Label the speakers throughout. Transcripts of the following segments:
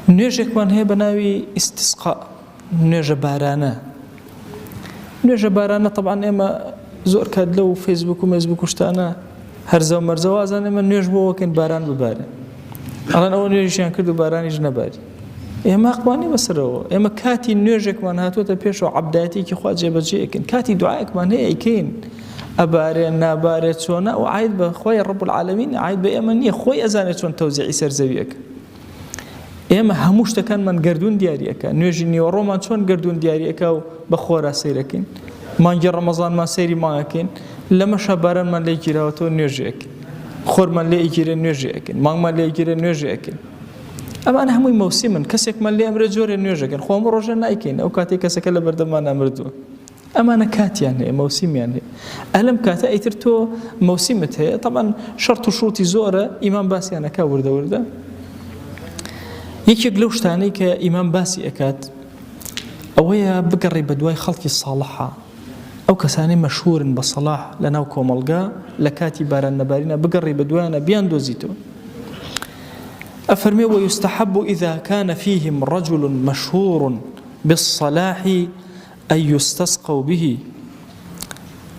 Speaker 1: نوێژێکمان هەیە بە ناوی ئیستیسقا، نوێژە بارانە. نوێژە بارانە طبعاً ئێمە زۆر کات لەو فەیسبوک و مەزبوک و شتانە هەرزە و مەرزە وازان ئێمە نوێژ بۆ وەکەن باران ببارێ، ئەڵێن ئەوە نوێژیان کرد و بارانیش نەباری. ئێمە ئەقوانی بەسەرەوە، ئێمە کاتی نوێژێکمان هاتووەتە پێشەوە عەبدایەتێکی خوا جێبەجێ ئەکەین، کاتی دوعایەکمان هەیە ئەیکەین، ئەبارێن نابارێت چۆنە و عاید بە خۆی ڕەب العالەمین، عاید بە ئێمە نییە، خۆی ئەزانێت چۆن تەوزیعی سەرزەویەکە. ئێمە هەموو شتەکانمان گردوون دیاریەکە، نوێژی نیوەڕۆمان چۆن گردوون دیاریەکە و بە خۆرا سەیرەکەین، مانگی ڕەمەزانمان سەیری مانگەکەین، لەمەشە بارانمان لێ گیراوەتەوە نوێژێکین، خۆرمان لێ ئیگیرێ نوێژێکین، مانگمان لێ ئیگیرێ نوێژێکین. ئەمانە هەمووی مەوسیمن، کەسێکمان لێ ئەمرێ جۆرێ نوێژەکەن، خۆ هەموو ڕۆژە نایکەین، ئەو کاتێک کەسەکە لە بەردەمان ئەمردووە. ئەمانە کاتیان هەیە، مەوسیمیان هەیە. ئەلەم کاتە ئیتر تۆ مەوسیمت هەیە، طبعاً شەرت و شروطی زۆرە، ئیمان باسییانەکە وردە وردە. یەکێک لەو شتانەی کە ئیمان باسی ئەکات ئەوەیە بگەڕێ بە دوای خەڵکی ساڵحە، ئەو کەسانەی مەشهورن بە سەلاح لە ناو کۆمەڵگا لە کاتی باران نەبارینە، بگەڕێ بە دوایانە بیان دۆزیتەوە. أفرمي ويستحب إذا كان فيهم رجل مشهور بالصلاح أن يستسقوا به.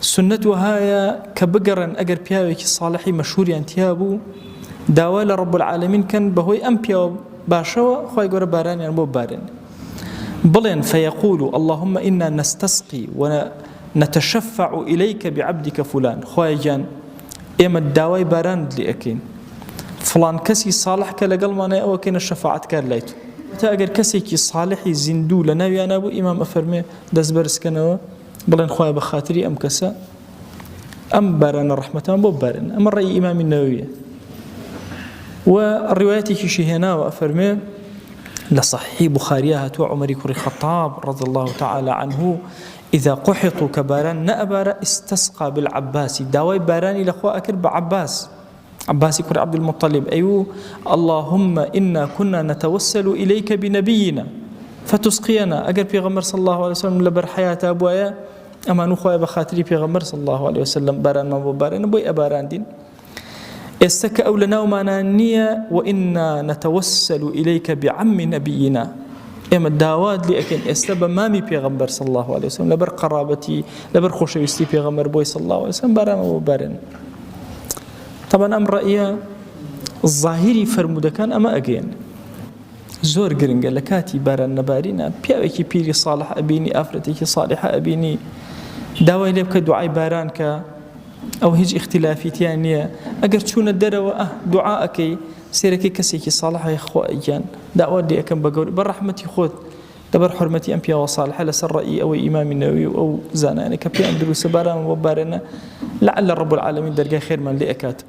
Speaker 1: سنتها هي كبقرن أجر بياوي صالحي مشهور ينتيابو داوال رب العالمين كان بهوي أمبياو باشوا خوي جور باران يعني مو بارن بلين فيقول اللهم إنا نستسقي ونتشفع إليك بعبدك فلان خوي جان إما الدواي باران لأكين فلان كسي صالح كلا ما أنا أو كين الشفاعة كارلايتو تأجر كسي كي صالحي زندو لنا ويانا أبو إمام أفرمي دزبرس كنوا بلين خويا بخاطري أم كسا أم بارنا رحمة أم بو بارنا أم الرأي إمام النووي. والروايات كي هنا وأفرمي لصحيح بخاريها تو عمر كري الخطاب رضي الله تعالى عنه إذا قحطوا كباران نأبار استسقى بالعباس داوي باراني لأخوة أكر بعباس عباس كري عبد المطلب أيوه اللهم إنا كنا نتوسل إليك بنبينا فتسقينا أجر بيغمر صلى الله عليه وسلم لبر حياة أبويا أما نخويا بخاطري بيغمر صلى الله عليه وسلم باران ما باران بوي أباران دين استك أولنا ومانا نية وإنا نتوسل إليك بعم نبينا إما الدعوات لأكن استبا مامي بيغمر صلى الله عليه وسلم لبر قرابتي لبر خوشويستي بيغمر بوي صلى الله عليه وسلم باران ما باران. طبعا أمر رأيي الظاهري فرموده كان أما أجين زور قرنجة لكاتي باران نبارينا بياوكي بيري صالح أبيني أفرتكي صالحة أبيني داوي لبك دعاء باران ك أو هيج اختلافي تانية أجر تشون الدروا دعاءك سيركي كسيكي صالحة يا إخوة أجان دعوة دي أكن بقول برحمتي خود دبر حرمتي أنبياء وصالحة لسر رأيي أو إمام النووي أو زاناني كبيان دروس باران وبارنا لعل رب العالمين درجة خير من لأكات.